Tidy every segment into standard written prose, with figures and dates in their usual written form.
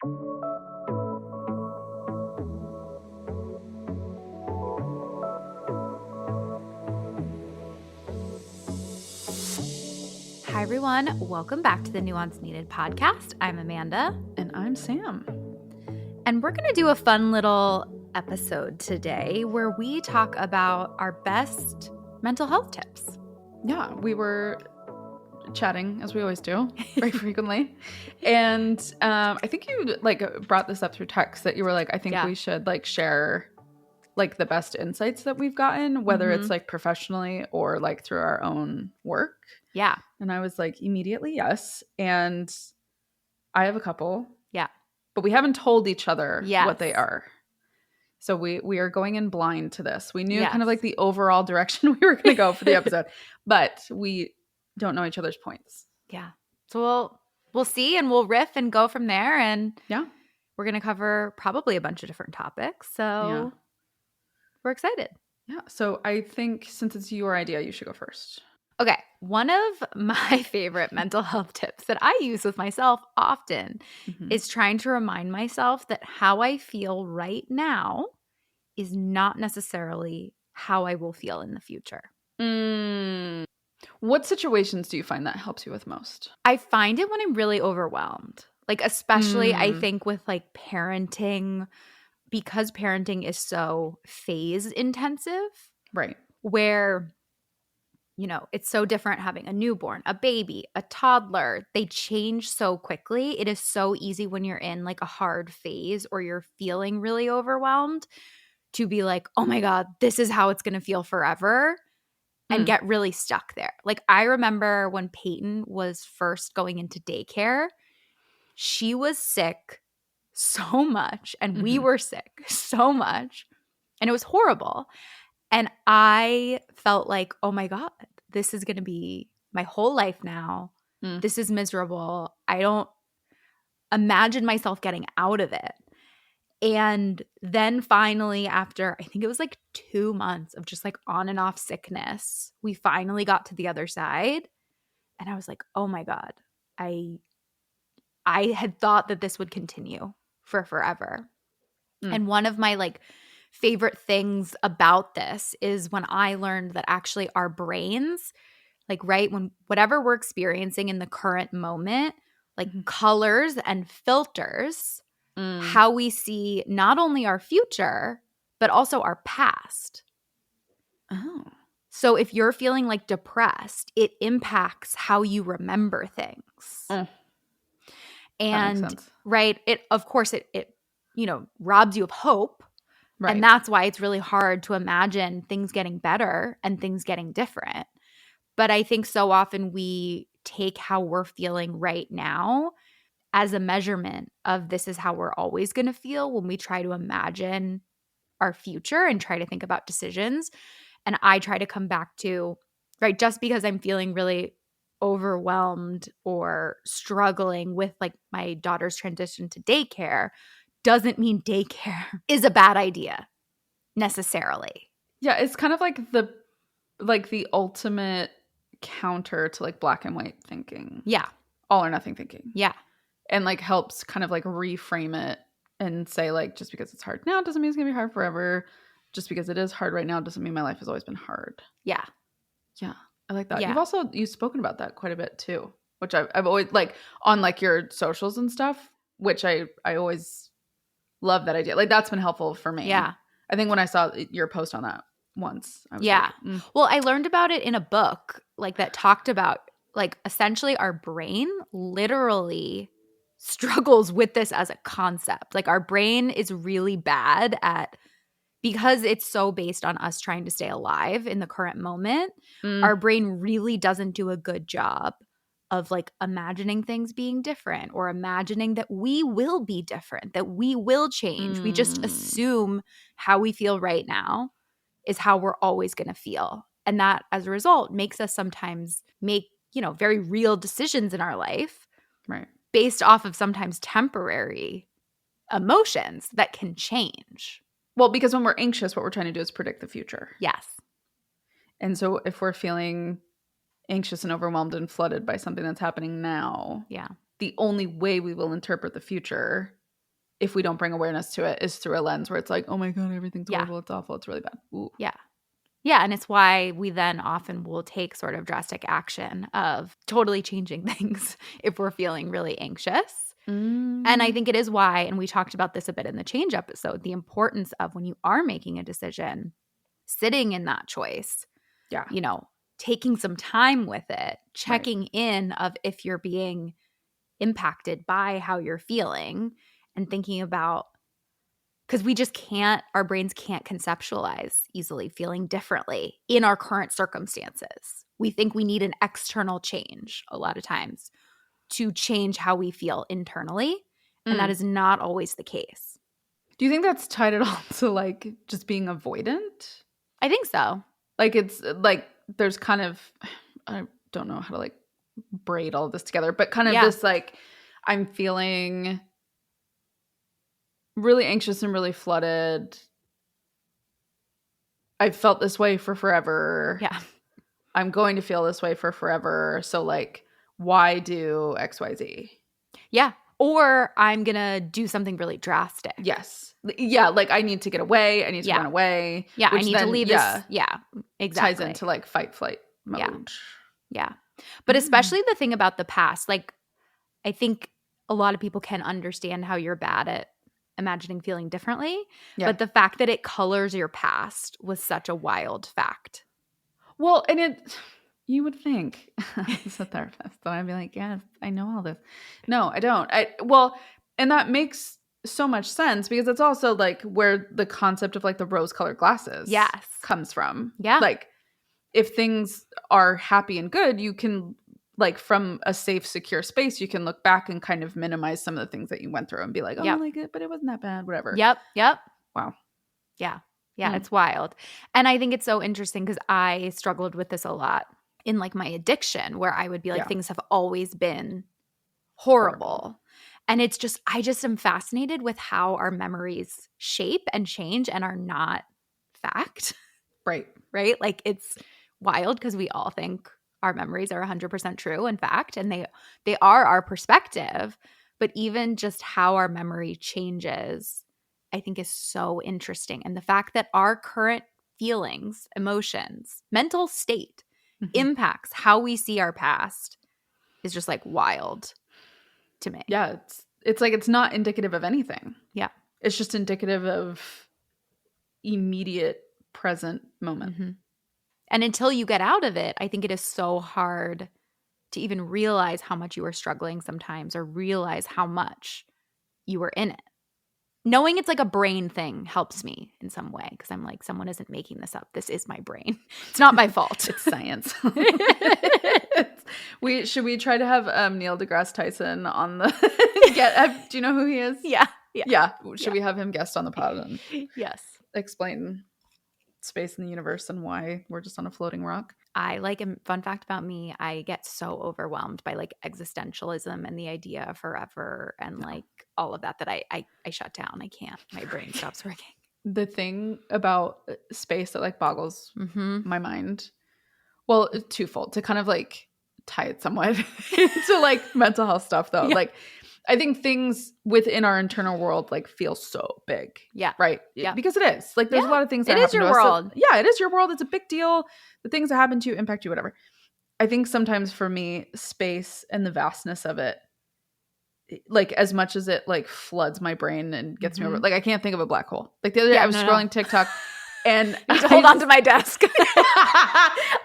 Hi, everyone. Welcome back to the Nuance Needed podcast. I'm Amanda. And I'm Sam. And we're going to do a fun little episode today where we talk about our best mental health tips. Yeah, we were chatting, as we always do, very frequently. And I think you brought this up through text that you were like, I think we should share the best insights that we've gotten, whether it's professionally or through our own work. Yeah. And I was like, immediately, yes. And I have a couple. Yeah. But we haven't told each other what they are. So we are going in blind to this. We knew kind of the overall direction we were going to go for the episode, but we don't know each other's points. Yeah. So we'll see and we'll riff and go from there. And we're going to cover probably a bunch of different topics. So we're excited. Yeah. So I think since it's your idea, you should go first. Okay. One of my favorite mental health tips that I use with myself often is trying to remind myself that how I feel right now is not necessarily how I will feel in the future. What situations do you find that helps you with most? I find it when I'm really overwhelmed. Especially I think with parenting, because parenting is so phase intensive. Right. Where it's so different having a newborn, a baby, a toddler. They change so quickly. It is so easy when you're in a hard phase or you're feeling really overwhelmed to be like, oh my God, this is how it's going to feel forever, and get really stuck there. I remember when Peyton was first going into daycare, she was sick so much and we were sick so much and it was horrible. And I felt like, oh my God, this is going to be my whole life now. This is miserable. I don't imagine myself getting out of it. And then finally, after I think it was 2 months of just on and off sickness, we finally got to the other side. And I was like, oh my God, I had thought that this would continue for forever. And one of my favorite things about this is when I learned that actually our brains, when whatever we're experiencing in the current moment, colors and filters how we see not only our future, but also our past. Oh. So if you're feeling depressed, it impacts how you remember things. And that makes sense. Right, it of course it robs you of hope. Right. And that's why it's really hard to imagine things getting better and things getting different. But I think so often we take how we're feeling right now as a measurement of this is how we're always going to feel when we try to imagine our future and try to think about decisions. And I try to come back to, right, just because I'm feeling really overwhelmed or struggling with my daughter's transition to daycare doesn't mean daycare is a bad idea necessarily. Yeah, it's kind of the ultimate counter to black and white thinking. Yeah. All or nothing thinking. Yeah. And helps kind of reframe it and say just because it's hard now doesn't mean it's going to be hard forever. Just because it is hard right now doesn't mean my life has always been hard. Yeah. Yeah. I like that. Yeah. You've spoken about that quite a bit too, which I've always on your socials and stuff, which I always love that idea. That's been helpful for me. Yeah. I think when I saw your post on that once, I was Well, I learned about it in a book that talked about essentially our brain literally struggles with this as a concept. Our brain is really bad at, because it's so based on us trying to stay alive in the current moment, our brain really doesn't do a good job of imagining things being different or imagining that we will be different, that we will change. We just assume how we feel right now is how we're always going to feel. And that, as a result, makes us sometimes make, very real decisions in our life. Right. Based off of sometimes temporary emotions that can change. Well, because when we're anxious, what we're trying to do is predict the future. Yes. And so if we're feeling anxious and overwhelmed and flooded by something that's happening now, yeah, the only way we will interpret the future if we don't bring awareness to it, is through a lens where it's like, oh my God, everything's horrible. It's awful. It's really bad. Ooh. Yeah. Yeah. And it's why we then often will take sort of drastic action of totally changing things if we're feeling really anxious. And I think it is why, and we talked about this a bit in the change episode, the importance of when you are making a decision, sitting in that choice, you know, taking some time with it, checking in of if you're being impacted by how you're feeling, and thinking about, because we just can't, our brains can't conceptualize easily feeling differently in our current circumstances. We think we need an external change a lot of times to change how we feel internally. And that is not always the case. Do you think that's tied at all to like just being avoidant? I think so. Like it's like there's kind of, I don't know how to like braid all this together, but kind of this like, I'm feeling really anxious and really flooded. I've felt this way for forever. Yeah. I'm going to feel this way for forever. So like, why do XYZ? Yeah. Or I'm going to do something really drastic. Yes. Yeah. Like I need to get away. I need to run away. Yeah. I need to leave this. Yeah. Exactly. Ties into like fight, flight mode. Yeah. But especially the thing about the past, like I think a lot of people can understand how you're bad at imagining feeling differently. Yeah. But the fact that it colors your past was such a wild fact. Well, and you would think as a therapist that I'd be like, yes, I know all this. No, I don't. And that makes so much sense because it's also like where the concept of like the rose-colored glasses comes from. Yeah. Like if things are happy and good, you can like from a safe, secure space, you can look back and kind of minimize some of the things that you went through and be like, oh, like it, but it wasn't that bad, whatever. Yep. Wow. Yeah. Yeah. It's wild. And I think it's so interesting because I struggled with this a lot in like my addiction where I would be like, things have always been horrible. And it's just, I just am fascinated with how our memories shape and change and are not fact. Right. Right? Like it's wild because we all think our memories are 100% true in fact, and they are our perspective. But even just how our memory changes, I think is so interesting. And the fact that our current feelings, emotions, mental state impacts how we see our past is just like wild to me. Yeah, it's like it's not indicative of anything. Yeah. It's just indicative of immediate present moment. And until you get out of it, I think it is so hard to even realize how much you are struggling sometimes or realize how much you were in it. Knowing it's like a brain thing helps me in some way because I'm like, someone isn't making this up. This is my brain. It's not my fault. It's science. Should we try to have Neil deGrasse Tyson on the do you know who he is? Yeah. Should we have him guest on the pod and explain space and the universe and why we're just on a floating rock? I like a fun fact about me. I get so overwhelmed by like existentialism and the idea of forever and like all of that I shut down. I can't. My brain stops working. The thing about space that like boggles my mind, well, twofold to kind of like tie it somewhat into like mental health stuff though. Like I think things within our internal world like feel so big. Yeah. Right? Yeah. Because it is. Like there's a lot of things that happen to us. It is your world. Yeah, it is your world. It's a big deal. The things that happen to you impact you, whatever. I think sometimes for me, space and the vastness of it, like as much as it like floods my brain and gets me over, like I can't think of a black hole. Like the other day I was scrolling TikTok and I need to hold on to my desk.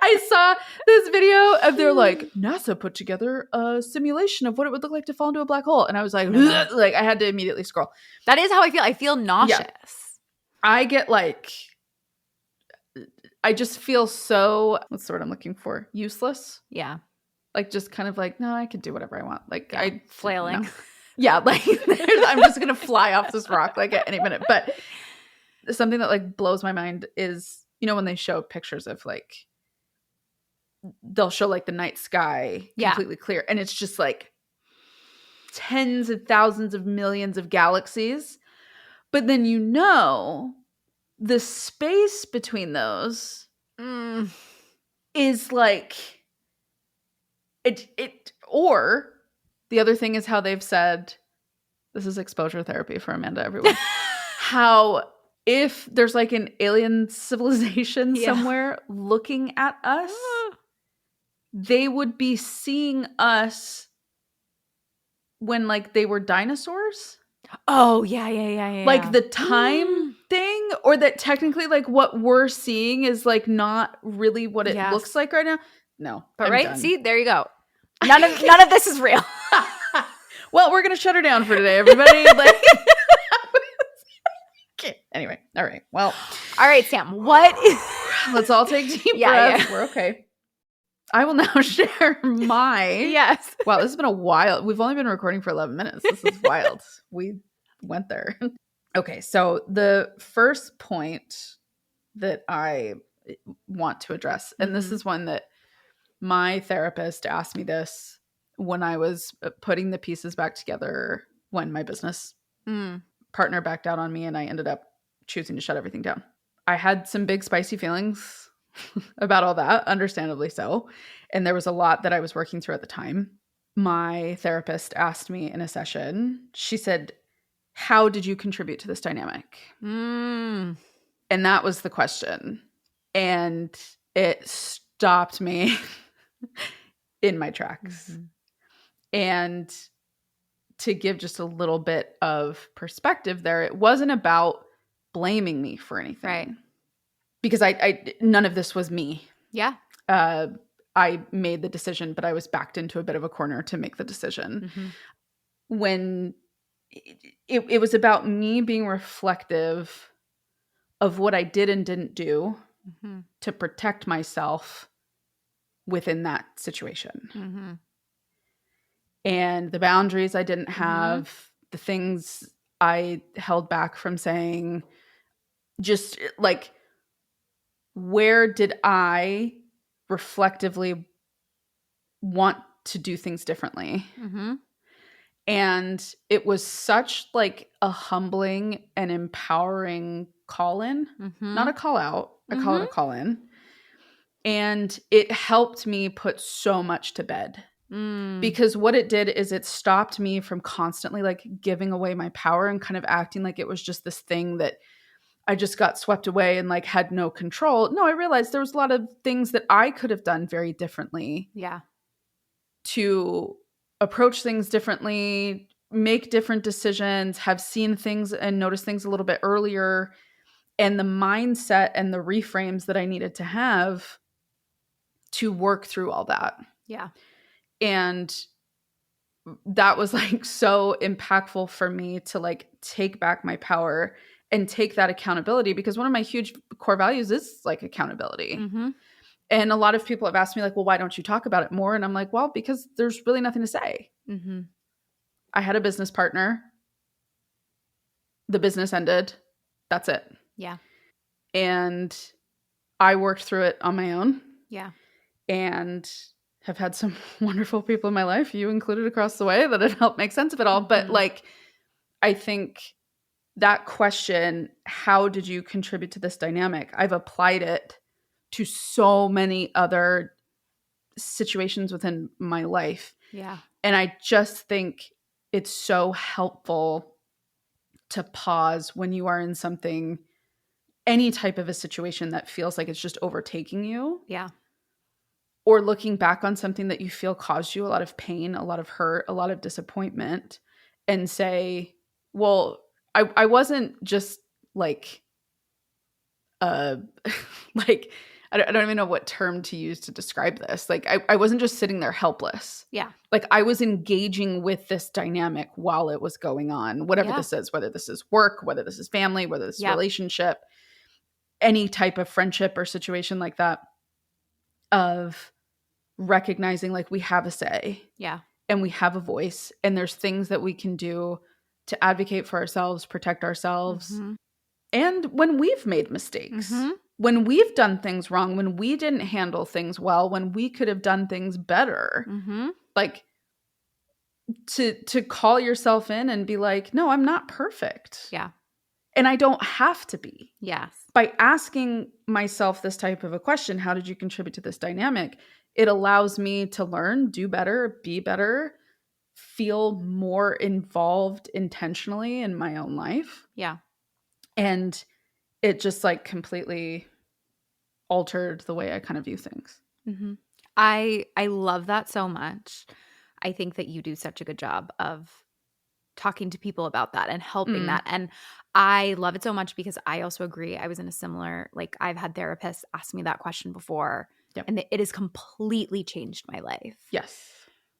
I saw this video of their like NASA put together a simulation of what it would look like to fall into a black hole, and I was like, like I had to immediately scroll. That is how I feel. I feel nauseous. Yeah. I get like, I just feel so, what's the word I'm looking for? Useless. Yeah. Like just kind of like, no, I could do whatever I want. Like I flailing. No. Yeah, like I'm just gonna fly off this rock like at any minute. But something that like blows my mind is, you know, when they show pictures of like, they'll show like the night sky completely clear, and it's just like tens of thousands of millions of galaxies. But then you know the space between those is like it or the other thing is how they've said This is exposure therapy for Amanda, everyone. How if there's like an alien civilization somewhere looking at us, they would be seeing us when like they were dinosaurs. Oh, yeah. Like the time thing, or that technically like what we're seeing is like not really what it looks like right now. No, but I'm done. See, there you go. None of this is real. Well, we're gonna shut her down for today, everybody. Like, anyway, all right. Well, all right, Sam. What? Let's all take deep breaths. We're okay. I will now share my. Yes. Wow, this has been a while. We've only been recording for 11 minutes. This is wild. We went there. Okay, so the first point that I want to address, and this is one that my therapist asked me this when I was putting the pieces back together when my business partner backed out on me and I ended up choosing to shut everything down. I had some big spicy feelings about all that, understandably so. And there was a lot that I was working through at the time. My therapist asked me in a session, she said, how did you contribute to this dynamic? And that was the question. And it stopped me in my tracks. And to give just a little bit of perspective there, it wasn't about blaming me for anything. Right. Because I none of this was me. Yeah. I made the decision, but I was backed into a bit of a corner to make the decision. When it was about me being reflective of what I did and didn't do to protect myself within that situation. And the boundaries I didn't have, the things I held back from saying, just like, where did I reflectively want to do things differently? And it was such like a humbling and empowering call-in, not a call out. I call it a call-in. And it helped me put so much to bed. Because what it did is it stopped me from constantly like giving away my power and kind of acting like it was just this thing that I just got swept away and like had no control. No, I realized there was a lot of things that I could have done very differently. Yeah. To approach things differently, make different decisions, have seen things and noticed things a little bit earlier. And the mindset and the reframes that I needed to have to work through all that. Yeah. And that was like so impactful for me to like take back my power and take that accountability, because one of my huge core values is like accountability. And a lot of people have asked me like, well, why don't you talk about it more? And I'm like, well, because there's really nothing to say. I had a business partner. The business ended. That's it. Yeah. And I worked through it on my own. Yeah. And have had some wonderful people in my life, you included across the way, that have helped make sense of it all. But like, I think that question, how did you contribute to this dynamic? I've applied it to so many other situations within my life. Yeah. And I just think it's so helpful to pause when you are in something, any type of a situation that feels like it's just overtaking you. Yeah. Or looking back on something that you feel caused you a lot of pain, a lot of hurt, a lot of disappointment, and say, well, I wasn't just like, like, I don't even know what term to use to describe this. Like, I wasn't just sitting there helpless. Yeah. Like, I was engaging with this dynamic while it was going on, whatever this is, whether this is work, whether this is family, whether this is relationship, any type of friendship or situation like that, of recognizing like we have a say. Yeah. And we have a voice, and there's things that we can do to advocate for ourselves, protect ourselves. And when we've made mistakes, when we've done things wrong, when we didn't handle things well, when we could have done things better, like to call yourself in and be like, no, I'm not perfect. Yeah. And I don't have to be. Yes. By asking myself this type of a question, how did you contribute to this dynamic? It allows me to learn, do better, be better, feel more involved intentionally in my own life. Yeah. And it just like completely altered the way I kind of view things. Mm-hmm. I love that so much. I think that you do such a good job of talking to people about that and helping that. And I love it so much because I also agree. I was in a similar, like, I've had therapists ask me that question before, and it has completely changed my life. Yes.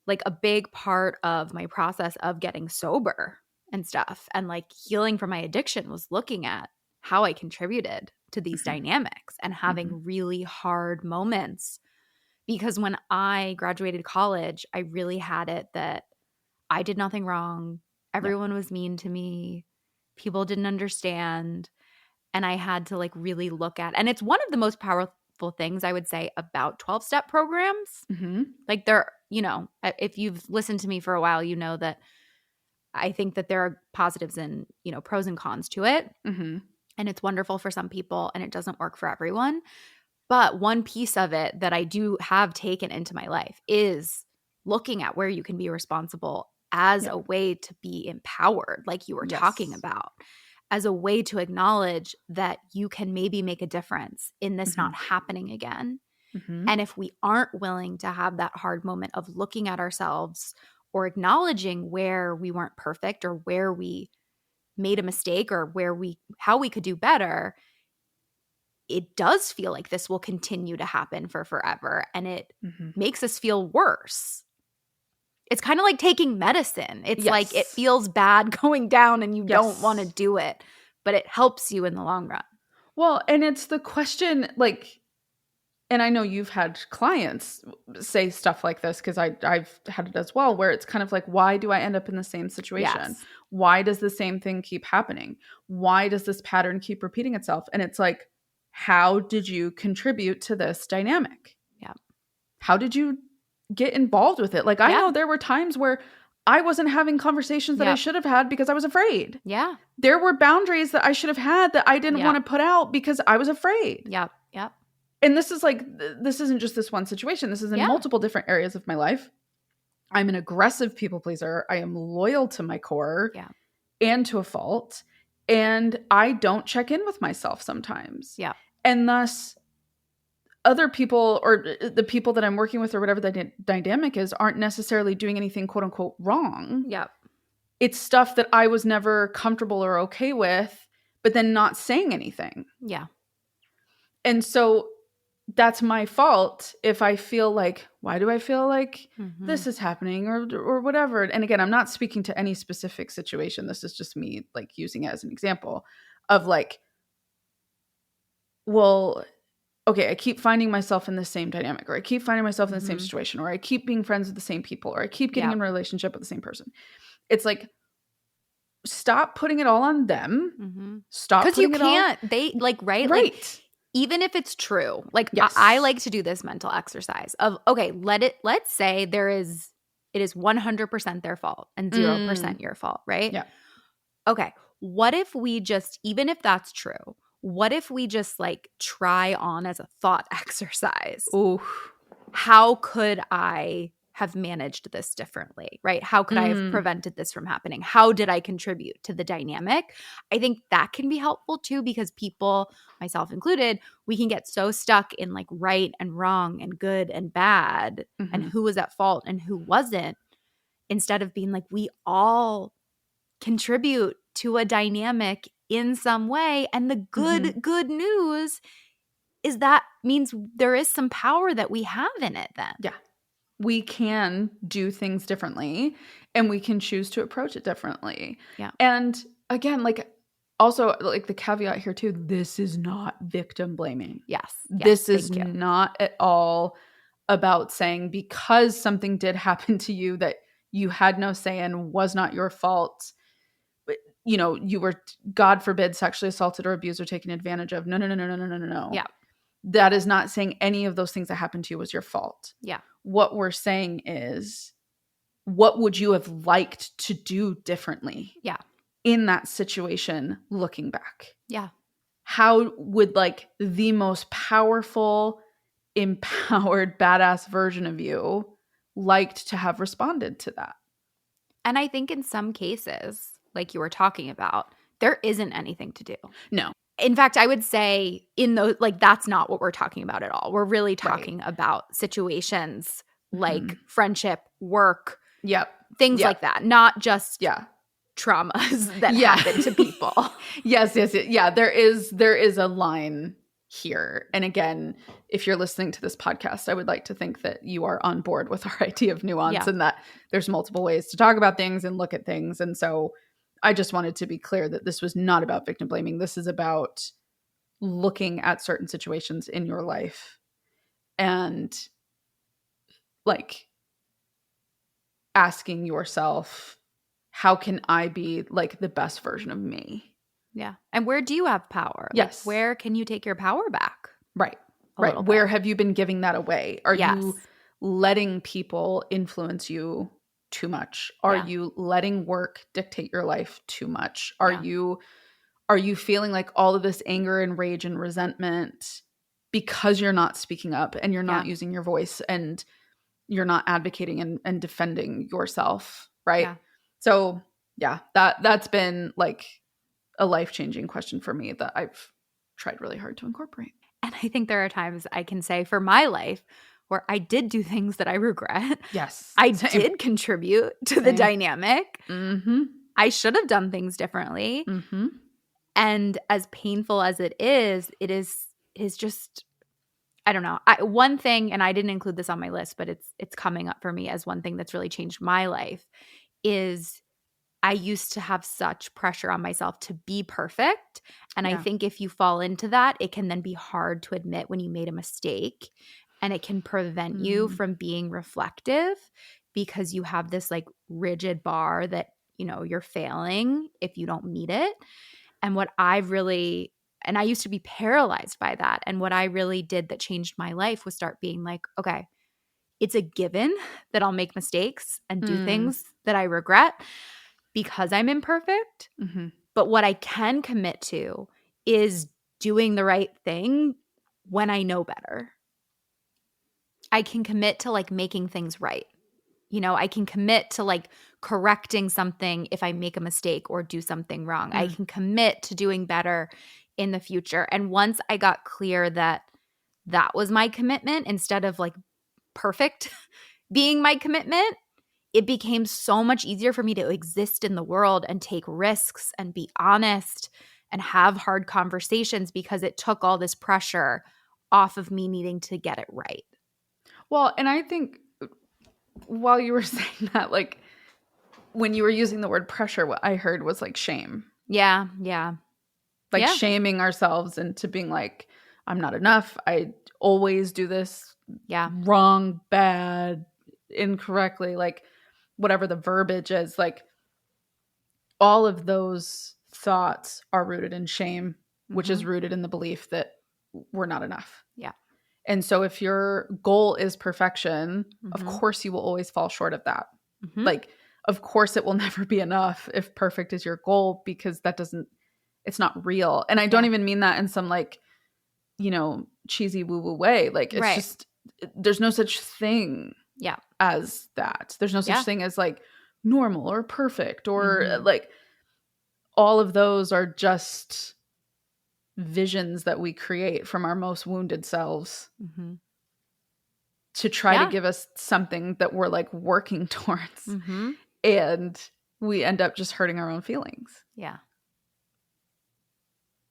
Like, a big part of my process of getting sober and stuff and like healing from my addiction was looking at how I contributed to these dynamics and having really hard moments. Because when I graduated college, I really had it that I did nothing wrong. Everyone was mean to me. People didn't understand. And I had to like really look at, and it's one of the most powerful things I would say about 12-step programs. Like, they're, you know, if you've listened to me for a while, you know that I think that there are positives and, you know, pros and cons to it. And it's wonderful for some people and it doesn't work for everyone. But one piece of it that I do have taken into my life is looking at where you can be responsible as a way to be empowered, like you were talking about, as a way to acknowledge that you can maybe make a difference in this not happening again. And if we aren't willing to have that hard moment of looking at ourselves or acknowledging where we weren't perfect or where we made a mistake or how we could do better, it does feel like this will continue to happen for forever, and it makes us feel worse. It's kind of like taking medicine. It's like it feels bad going down and you don't want to do it, but it helps you in the long run. Well, and it's the question, like, and I know you've had clients say stuff like this because I've had it as well, where it's kind of like, why do I end up in the same situation? Why does the same thing keep happening? Why does this pattern keep repeating itself? And it's like, how did you contribute to this dynamic? How did you get involved with it? Like, I know there were times where I wasn't having conversations that I should have had because I was afraid. There were boundaries that I should have had that I didn't want to put out because I was afraid. And this is like, this isn't just this one situation. This is in multiple different areas of my life. I'm an aggressive people pleaser. I am loyal to my core and to a fault. And I don't check in with myself sometimes. And thus, other people or the people that I'm working with or whatever the dynamic is aren't necessarily doing anything quote unquote wrong. It's stuff that I was never comfortable or okay with, but then not saying anything. And so that's my fault if I feel like, why do I feel like this is happening or whatever? And again, I'm not speaking to any specific situation. This is just me like using it as an example of like, well, okay, I keep finding myself in the same dynamic, or I keep finding myself in the same situation, or I keep being friends with the same people, or I keep getting in a relationship with the same person. It's like, stop putting it all on them. Stop putting it all. Because you can't, they like, right? Like, even if it's true, like I like to do this mental exercise of, okay, let's say it is 100% their fault and 0% your fault, right? Okay. What if we just, even if that's true, what if we just like try on as a thought exercise? How could I have managed this differently, right? How could I have prevented this from happening? How did I contribute to the dynamic? I think that can be helpful too, because people, myself included, we can get so stuck in like right and wrong and good and bad and who was at fault and who wasn't, instead of being like, we all contribute to a dynamic in some way. And the good news is that means there is some power that we have in it then. We can do things differently and we can choose to approach it differently. And again, like, also like the caveat here too, this is not victim blaming. This is not at all about saying because something did happen to you that you had no say in, was not your fault, but you know, you were, God forbid, sexually assaulted or abused or taken advantage of. No. That is not saying any of those things that happened to you was your fault. What we're saying is, what would you have liked to do differently in that situation looking back? How would like the most powerful, empowered, badass version of you liked to have responded to that? And I think in some cases, like you were talking about, there isn't anything to do. No. In fact, I would say in those, like, that's not what we're talking about at all. We're really talking about situations like friendship, work, things like that, not just traumas that happen to people. Yes. Yeah, there is a line here. And again, if you're listening to this podcast, I would like to think that you are on board with our idea of nuance and that there's multiple ways to talk about things and look at things. And so I just wanted to be clear that this was not about victim blaming. This is about looking at certain situations in your life and like asking yourself, how can I be like the best version of me? Yeah. And where do you have power? Yes. Like, where can you take your power back? Right. Where have you been giving that away? Are you letting people influence you too much? Are you letting work dictate your life too much? Are you feeling like all of this anger and rage and resentment because you're not speaking up and you're not using your voice and you're not advocating and defending yourself, right? Yeah. So that's been like a life-changing question for me that I've tried really hard to incorporate. And I think there are times I can say for my life where I did do things that I regret. Yes. I did contribute to the dynamic. I should have done things differently. And as painful as it is just, I don't know. One thing, and I didn't include this on my list, but it's coming up for me as one thing that's really changed my life, is I used to have such pressure on myself to be perfect. And I think if you fall into that, it can then be hard to admit when you made a mistake, and it can prevent you from being reflective because you have this like rigid bar that, you know, you're failing if you don't meet it. And what I've really, and I used to be paralyzed by that. And what I really did that changed my life was start being like, okay, it's a given that I'll make mistakes and do things that I regret because I'm imperfect. But what I can commit to is doing the right thing when I know better. I can commit to like making things right. You know, I can commit to like correcting something if I make a mistake or do something wrong. I can commit to doing better in the future. And once I got clear that that was my commitment instead of like perfect being my commitment, it became so much easier for me to exist in the world and take risks and be honest and have hard conversations because it took all this pressure off of me needing to get it right. Well, and I think while you were saying that, like when you were using the word pressure, what I heard was like shame. Yeah. Like shaming ourselves into being like, I'm not enough. I always do this wrong, bad, incorrectly, like whatever the verbiage is. Like all of those thoughts are rooted in shame, which is rooted in the belief that we're not enough. Yeah. And so if your goal is perfection, of course you will always fall short of that. Like, of course it will never be enough if perfect is your goal, because it's not real. And I don't even mean that in some like, you know, cheesy woo-woo way. Like it's just, there's no such thing as that. There's no such thing as like normal or perfect or like all of those are just visions that we create from our most wounded selves to try to give us something that we're like working towards. And we end up just hurting our own feelings.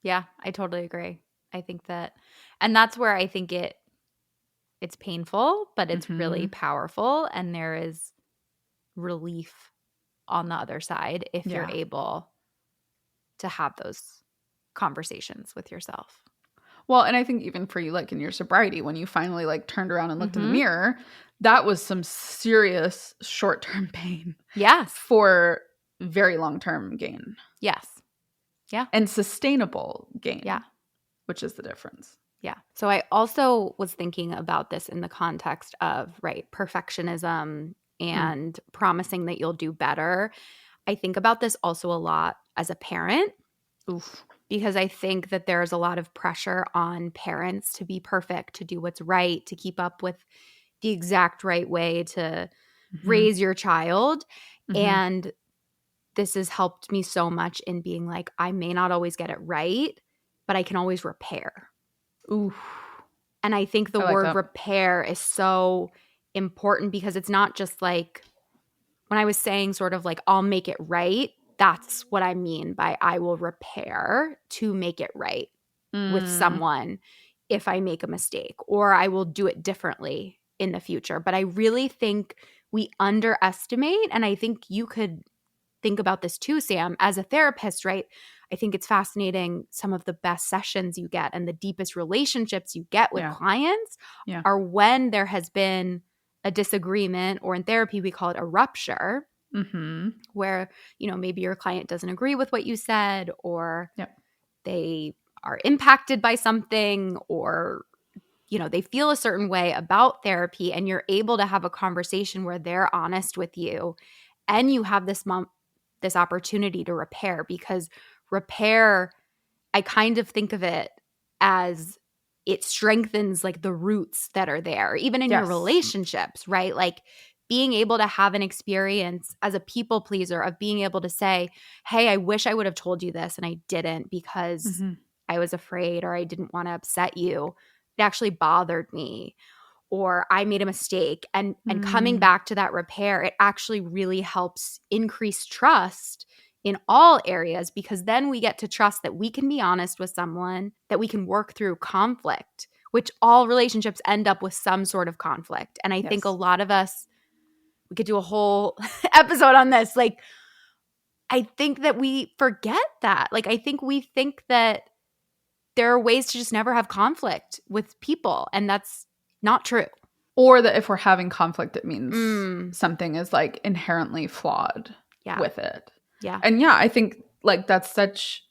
Yeah, I totally agree. I think that, and that's where I think it's painful, but it's really powerful. And there is relief on the other side if you're able to have those conversations with yourself. Well, and I think even for you, like in your sobriety, when you finally like turned around and looked in the mirror, that was some serious short-term pain. Yes. For very long-term gain. Yes. Yeah. And sustainable gain. Yeah. Which is the difference. Yeah. So I also was thinking about this in the context of, perfectionism and promising that you'll do better. I think about this also a lot as a parent. Because I think that there's a lot of pressure on parents to be perfect, to do what's right, to keep up with the exact right way to raise your child. Mm-hmm. And this has helped me so much in being like, I may not always get it right, but I can always repair. Ooh. And I think the I like word that. repair is so important because it's not just like when I was saying sort of like, I'll make it right. That's what I mean by I will repair to make it right with someone if I make a mistake, or I will do it differently in the future. But I really think we underestimate, and I think you could think about this too, Sam, as a therapist, right? I think it's fascinating. Some of the best sessions you get and the deepest relationships you get with clients are when there has been a disagreement, or in therapy, we call it a rupture, where, maybe your client doesn't agree with what you said, or they are impacted by something, or they feel a certain way about therapy, and you're able to have a conversation where they're honest with you, and you have this opportunity to repair. Because repair, I kind of think of it as it strengthens like the roots that are there, even in your relationships, right? Like being able to have an experience as a people pleaser of being able to say, hey, I wish I would have told you this and I didn't because I was afraid, or I didn't want to upset you. It actually bothered me, or I made a mistake. And coming back to that repair, it actually really helps increase trust in all areas, because then we get to trust that we can be honest with someone, that we can work through conflict, which all relationships end up with some sort of conflict. And I think a lot of us, we could do a whole episode on this. Like, I think that we forget that. Like, I think we think that there are ways to just never have conflict with people, and that's not true. Or that if we're having conflict, it means something is like inherently flawed with it. Yeah. And I think like that's such,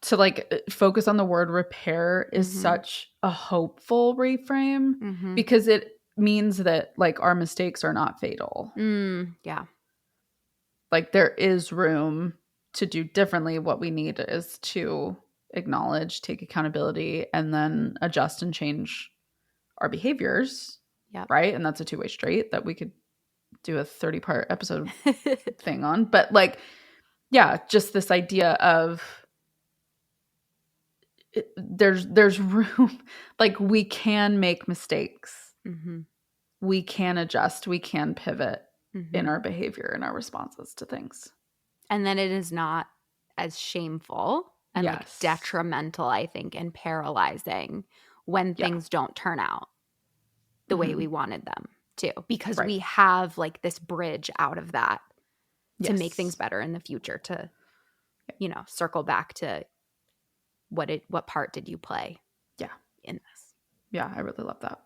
to like focus on the word repair is such a hopeful reframe, because it means that like our mistakes are not fatal. Yeah. Like there is room to do differently. What we need is to acknowledge, take accountability, and then adjust and change our behaviors. Right. And that's a two-way street that we could do a 30-part episode thing on. But like, just this idea of there's room. Like we can make mistakes. We can adjust. We can pivot in our behavior and our responses to things. And then it is not as shameful and like detrimental, I think, and paralyzing when things don't turn out the way we wanted them to, because we have like this bridge out of that to make things better in the future, to, circle back to what part did you play in this? Yeah, I really love that.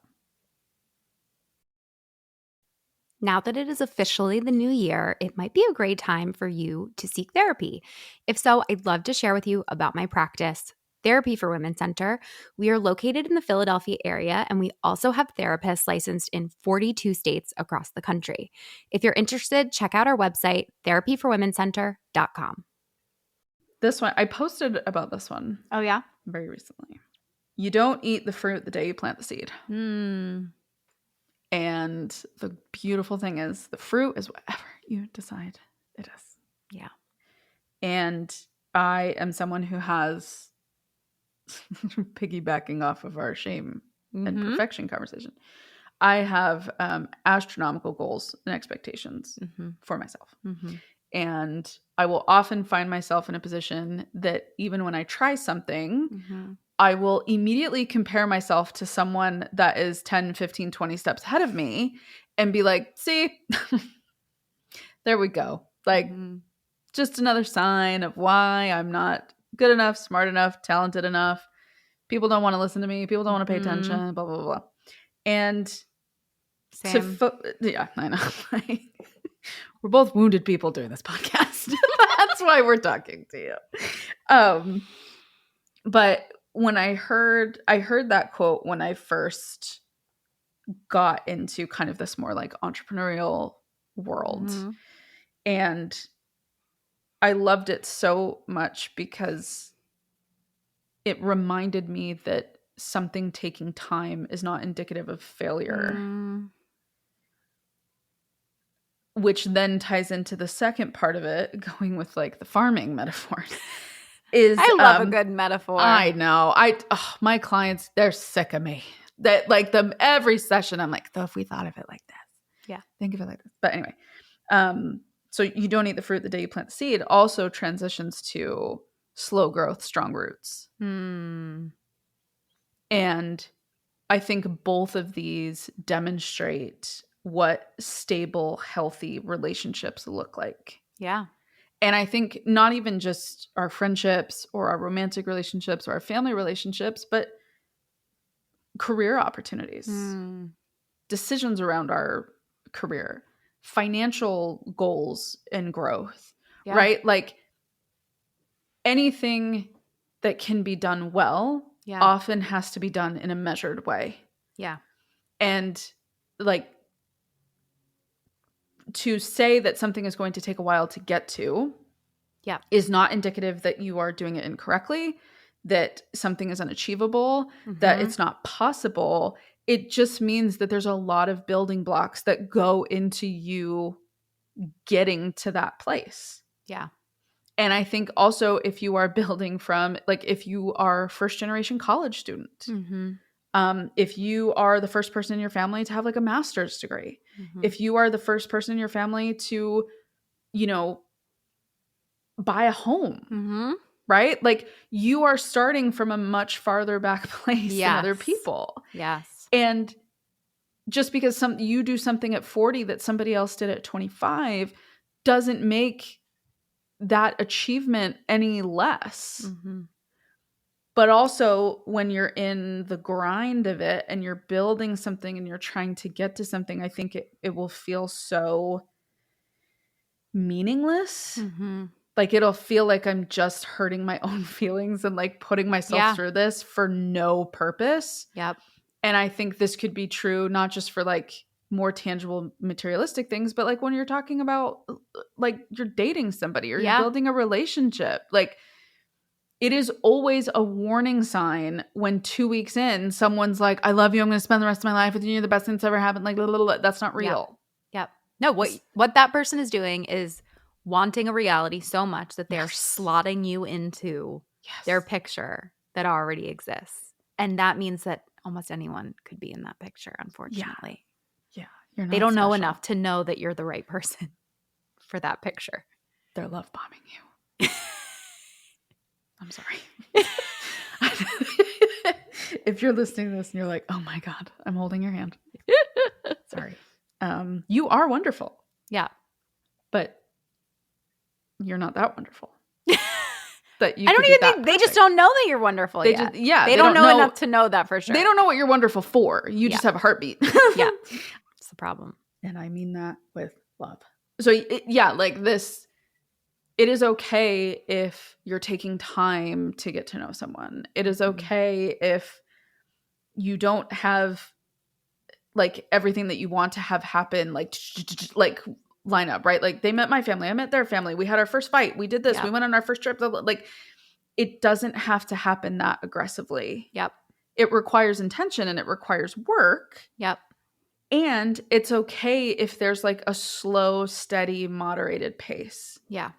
Now that it is officially the new year, it might be a great time for you to seek therapy. If so, I'd love to share with you about my practice, Therapy for Women Center. We are located in the Philadelphia area, and we also have therapists licensed in 42 states across the country. If you're interested, check out our website, therapyforwomencenter.com. This one, I posted about this one. Oh, yeah? Very recently. You don't eat the fruit the day you plant the seed. And the beautiful thing is the fruit is whatever you decide it is. Yeah. And I am someone who has, piggybacking off of our shame and perfection conversation, I have astronomical goals and expectations for myself. And I will often find myself in a position that even when I try something, I will immediately compare myself to someone that is 10, 15, 20 steps ahead of me and be like, see, there we go. Like, just another sign of why I'm not good enough, smart enough, talented enough. People don't want to listen to me. People don't want to pay attention, blah, blah, blah, blah. And Same. I know. We're both wounded people doing this podcast. That's why we're talking to you. But when I heard that quote when I first got into kind of this more like entrepreneurial world, and I loved it so much because it reminded me that something taking time is not indicative of failure. which then ties into the second part of it, going with like the farming metaphors, is I love a good metaphor. I know. My clients, they're sick of me. That like every session, I'm like, so if we thought of it like this. Yeah. Think of it like this. But anyway, so you don't eat the fruit the day you plant the seed also transitions to slow growth, strong roots. And I think both of these demonstrate what stable, healthy relationships look like. Yeah. And I think not even just our friendships or our romantic relationships or our family relationships, but career opportunities, decisions around our career, financial goals and growth, right? Like anything that can be done well often has to be done in a measured way. Yeah. And like to say that something is going to take a while to get to is not indicative that you are doing it incorrectly, that something is unachievable, that it's not possible. It just means that there's a lot of building blocks that go into you getting to that place. Yeah. And I think also if you are building from, like, if you are first generation college student, if you are the first person in your family to have like a master's degree, if you are the first person in your family to, you know, buy a home, right? Like you are starting from a much farther back place than other people. Yes. And just because you do something at 40 that somebody else did at 25 doesn't make that achievement any less. But also when you're in the grind of it and you're building something and you're trying to get to something, I think it will feel so meaningless. Like it'll feel like I'm just hurting my own feelings and like putting myself through this for no purpose. Yep. And I think this could be true not just for like more tangible materialistic things, but like when you're talking about like you're dating somebody or you're building a relationship, like it is always a warning sign when 2 weeks in someone's like, I love you, I'm going to spend the rest of my life with you, you're the best thing that's ever happened, like that's not real. Yep. No, what that person is doing is wanting a reality so much that they're slotting you into their picture that already exists. And that means that almost anyone could be in that picture, unfortunately. Yeah. You're not they don't special. know enough to know that you're the right person for that picture. They're love bombing you. I'm sorry. If you're listening to this and you're like, oh my God, I'm holding your hand. Sorry. You are wonderful. Yeah. But you're not that wonderful. That you I don't even think they just don't know that you're wonderful yet. They don't know enough to know that for sure. They don't know what you're wonderful for. You just have a heartbeat. Yeah. It's the problem. And I mean that with love. So like this, it is okay if you're taking time to get to know someone. It is okay if you don't have like everything that you want to have happen, like line up, right? Like they met my family, I met their family, we had our first fight, we did this, we went on our first trip. Like it doesn't have to happen that aggressively. Yep. It requires intention and it requires work. Yep. And it's okay if there's like a slow, steady, moderated pace. Yeah.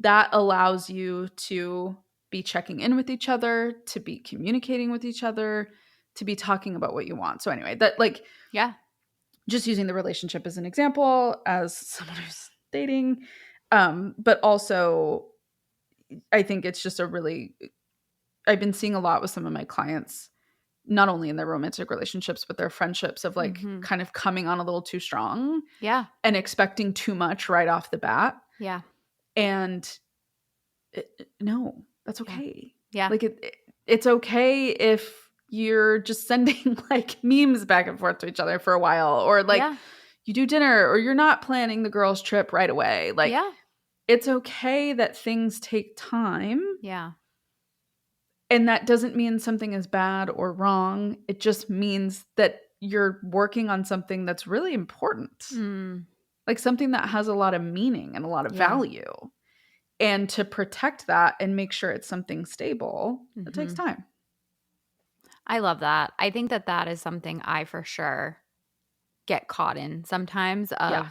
That allows you to be checking in with each other, to be communicating with each other, to be talking about what you want. So anyway, that like, just using the relationship as an example, as someone who's dating, but also I think it's just I've been seeing a lot with some of my clients, not only in their romantic relationships, but their friendships of like kind of coming on a little too strong. Yeah. And expecting too much right off the bat. Yeah. And no, that's okay. Yeah. Like it's okay if you're just sending like memes back and forth to each other for a while, or like you do dinner, or you're not planning the girls' trip right away. Like it's okay that things take time. Yeah. And that doesn't mean something is bad or wrong. It just means that you're working on something that's really important. Like something that has a lot of meaning and a lot of value. And to protect that and make sure it's something stable, it takes time. I love that. I think that is something I for sure get caught in sometimes of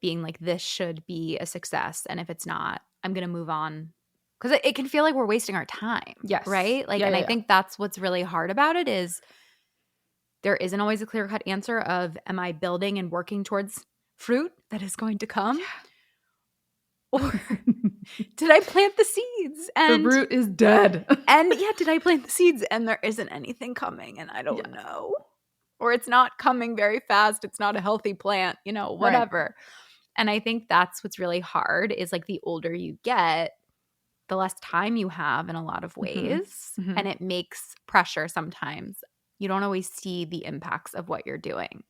being like, this should be a success. And if it's not, I'm going to move on. Because it can feel like we're wasting our time. Yes. Right? Like, Yeah, and yeah, I think that's what's really hard about it is there isn't always a clear-cut answer of, am I building and working towards fruit that is going to come? Yeah. Or did I plant the seeds? And the root is dead. And yeah, did I plant the seeds and there isn't anything coming and I don't know? Or it's not coming very fast. It's not a healthy plant, you know, whatever. Right. And I think that's what's really hard is like the older you get, the less time you have in a lot of ways. Mm-hmm. And it makes pressure sometimes. You don't always see the impacts of what you're doing.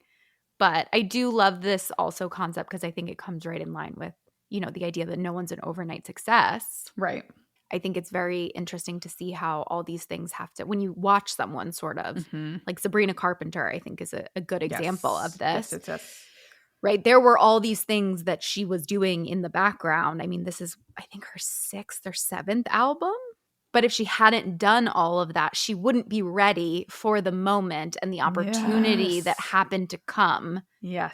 But I do love this also concept because I think it comes right in line with, you know, the idea that no one's an overnight success. Right. I think it's very interesting to see how all these things have to, when you watch someone sort of, like Sabrina Carpenter, I think is a good example of this. Yes. Right? There were all these things that she was doing in the background. I mean, this is, I think, her 6th or 7th album. But if she hadn't done all of that, she wouldn't be ready for the moment and the opportunity that happened to come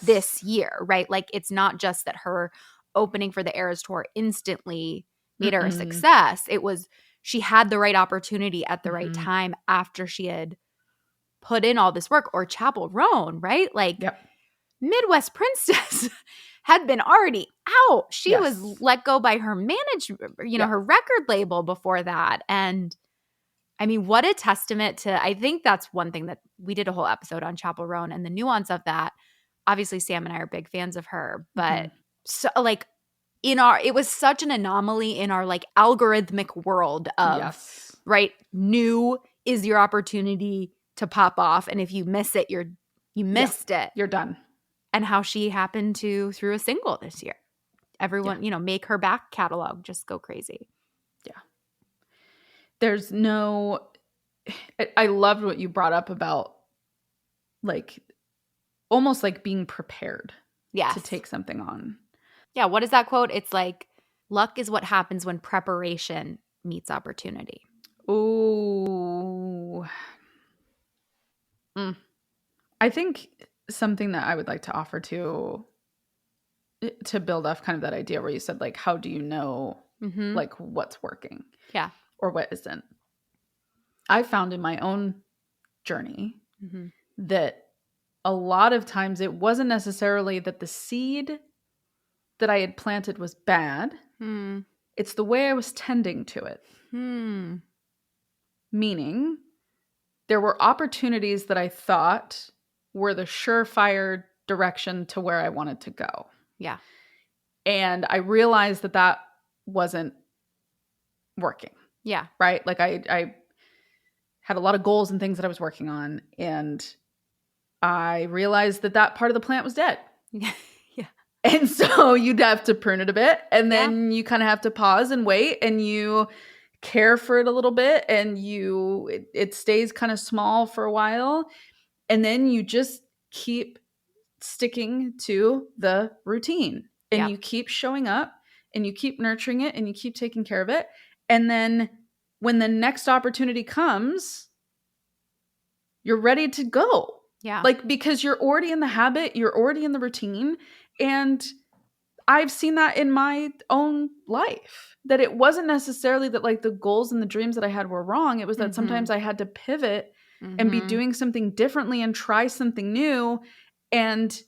this year, right? Like, it's not just that her opening for the Eras Tour instantly made her a success. It was she had the right opportunity at the right time after she had put in all this work. Or Chapel Roan, right? Like, Midwest Princess had been already out. She was let go by her her record label before that. And I mean, what a testament to, I think that's one thing that we did a whole episode on Chapel Roan and the nuance of that. Obviously, Sam and I are big fans of her, but so like it was such an anomaly in our like algorithmic world of, right? New is your opportunity to pop off. And if you miss it, you missed it. You're done. And how she happened to, through a single this year. Everyone, make her back catalog just go crazy. Yeah. There's no, I loved what you brought up about like almost like being prepared to take something on. Yeah. What is that quote? It's like, luck is what happens when preparation meets opportunity. Ooh. I think something that I would like to offer to build off kind of that idea where you said like, how do you know like what's working? Yeah. Or what isn't? I found in my own journey that a lot of times it wasn't necessarily that the seed that I had planted was bad. It's the way I was tending to it. Meaning there were opportunities that I thought were the surefire direction to where I wanted to go. Yeah. And I realized that wasn't working. Yeah. Right? Like I had a lot of goals and things that I was working on, and I realized that part of the plant was dead. Yeah. And so you'd have to prune it a bit, and then you kind of have to pause and wait, and you care for it a little bit, and it stays kind of small for a while, and then you just keep sticking to the routine, and you keep showing up, and you keep nurturing it, and you keep taking care of it. And then when the next opportunity comes, you're ready to go. Yeah. Like, because you're already in the habit, you're already in the routine. And I've seen that in my own life, that it wasn't necessarily that like the goals and the dreams that I had were wrong. It was that sometimes I had to pivot and be doing something differently and try something new and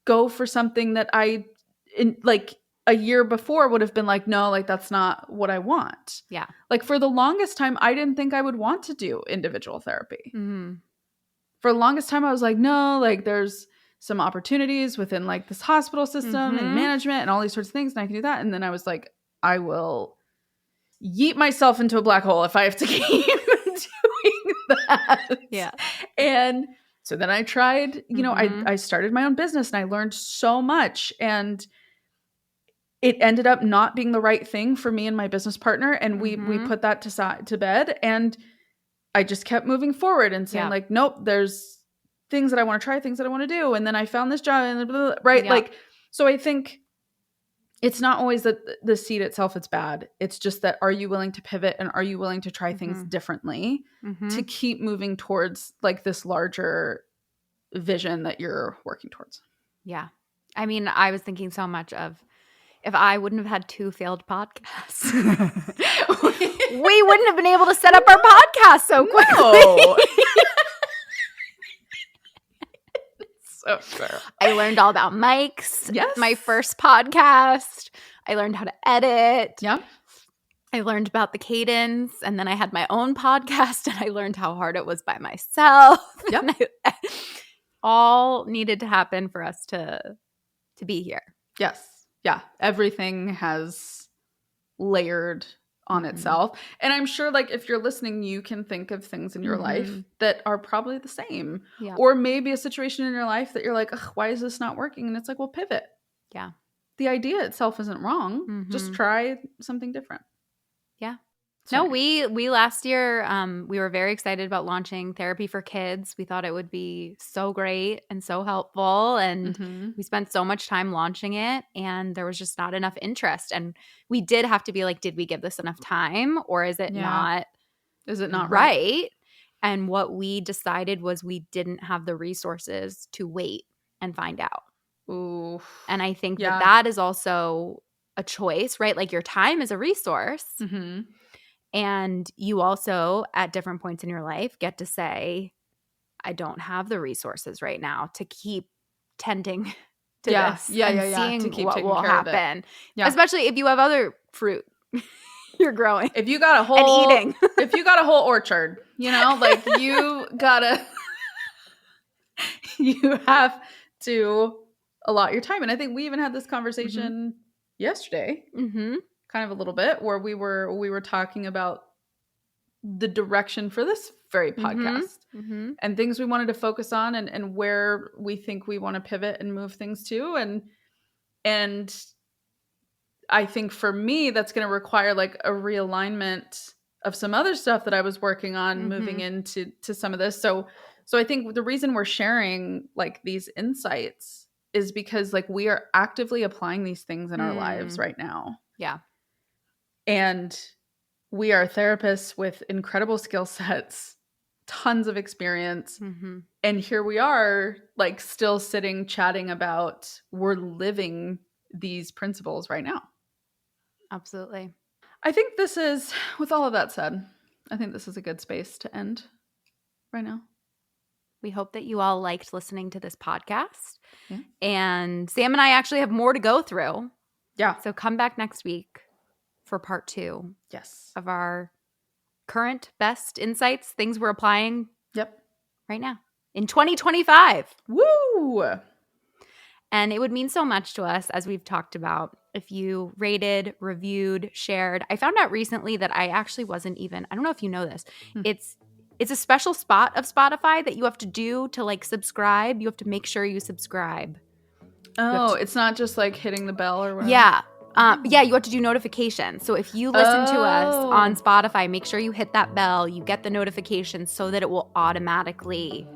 go for something that like a year before would have been like, no, like that's not what I want. Yeah. Like for the longest time, I didn't think I would want to do individual therapy. For the longest time, I was like, no, like there's some opportunities within like this hospital system and management and all these sorts of things, and I can do that. And then I was like, I will yeet myself into a black hole if I have to keep doing that. Yeah. And so then I tried, I started my own business, and I learned so much, and it ended up not being the right thing for me and my business partner. And we put that to bed, and I just kept moving forward and saying like, nope, there's things that I want to try, things that I want to do. And then I found this job, and blah, blah, blah, right. Yeah. Like, so I think it's not always that the seed itself is bad. It's just that, are you willing to pivot, and are you willing to try things differently to keep moving towards like this larger vision that you're working towards? Yeah. I mean, I was thinking so much of if I wouldn't have had 2 failed podcasts, we wouldn't have been able to set up our podcast so quickly. No. So true. I learned all about mics. Yes. My first podcast. I learned how to edit. Yeah. I learned about the cadence, and then I had my own podcast, and I learned how hard it was by myself. Yep. All needed to happen for us to be here. Yes. Yeah. Everything has layered on itself. And I'm sure like if you're listening, you can think of things in your life that are probably the same. Yeah. Or maybe a situation in your life that you're like, ugh, why is this not working? And it's like, well, pivot. Yeah. The idea itself isn't wrong. Just try something different. Yeah. Sorry. No, we last year, we were very excited about launching Therapy for Kids. We thought it would be so great and so helpful. And we spent so much time launching it, and there was just not enough interest. And we did have to be like, did we give this enough time, or is it not? Is it not right? And what we decided was we didn't have the resources to wait and find out. Ooh. And I think that is also a choice, right? Like your time is a resource. And you also, at different points in your life, get to say, I don't have the resources right now to keep tending to this and seeing to keep what taking will care of it. happen. Yeah. Especially if you have other fruit you're growing. If you got a whole and eating. If you got a whole orchard, you know, like you gotta you have to allot your time. And I think we even had this conversation yesterday. Kind of a little bit where we were talking about the direction for this very podcast and things we wanted to focus on and where we think we want to pivot and move things to. And I think for me, that's going to require like a realignment of some other stuff that I was working on moving into some of this. So I think the reason we're sharing like these insights is because like we are actively applying these things in our lives right now. Yeah. And we are therapists with incredible skill sets, tons of experience. And here we are, like still sitting, chatting about we're living these principles right now. Absolutely. I think this is, with all of that said, I think this is a good space to end right now. We hope that you all liked listening to this podcast. Yeah. And Sam and I actually have more to go through. Yeah. So come back next week for part 2 of our current best insights, things we're applying right now in 2025. Woo! And it would mean so much to us, as we've talked about, if you rated, reviewed, shared. I found out recently that I actually wasn't even, I don't know if you know this, it's a special spot of Spotify that you have to do to like subscribe. You have to make sure you subscribe. Oh, it's not just like hitting the bell or whatever? Yeah. You have to do notifications. So if you listen to us on Spotify, make sure you hit that bell. You get the notifications so that it will automatically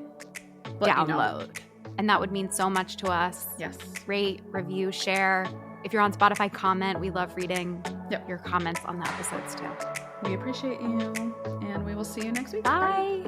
download. And that would mean so much to us. Yes. Rate, review, share. If you're on Spotify, comment. We love reading your comments on the episodes too. We appreciate you, and we will see you next week. Bye.